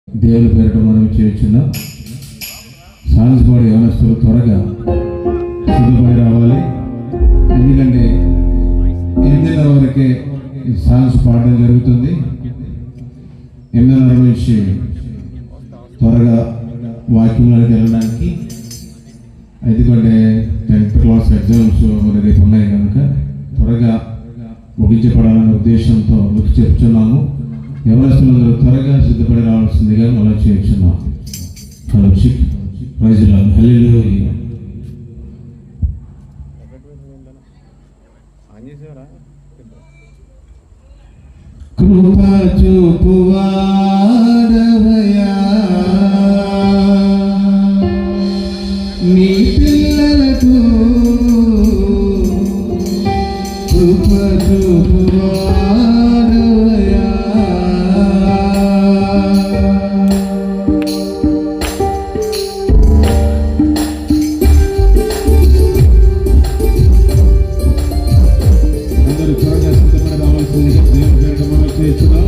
దేవుని పేరిట మనం చేయించున్నాం. సాంస్బాడి యవనస్తులు త్వరగా సిద్ధపడి రావాలి. ఎందుకంటే 8:30 వరకే సాంగ్స్ పాడడం జరుగుతుంది. 8:30 నుంచి త్వరగా వాక్యంలోకి వెళ్ళడానికి, ఎందుకంటే 10th క్లాస్ ఎగ్జామ్స్ రేపు ఉన్నాయి కనుక త్వరగా ముగించబడాలనే ఉద్దేశంతో మీకు చెప్తున్నాము. యవనస్తులందరూ త్వరగా సిద్ధపడి రావాల్సిందిగా మనం చేస్తున్నాం. Fellowship praise the Lord. Hallelujah. కృప చూపువాడవయ్యా, నీ పిల్లలకు కృప చూపువాడవయ్యా. అందరూ త్వరగా సిద్ధపడి రావాల్సిందిగా దేవుని పేరిట మనం చేస్తున్నాం.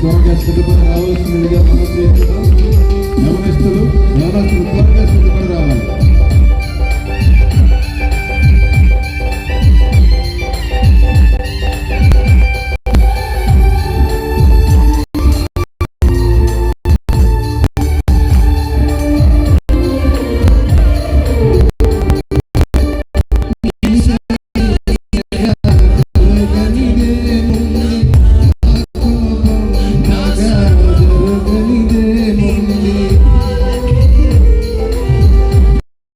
త్వరగా సిద్ధపడి రావాల్సిందిగా మనం చేస్తున్నాం. యవనస్తులు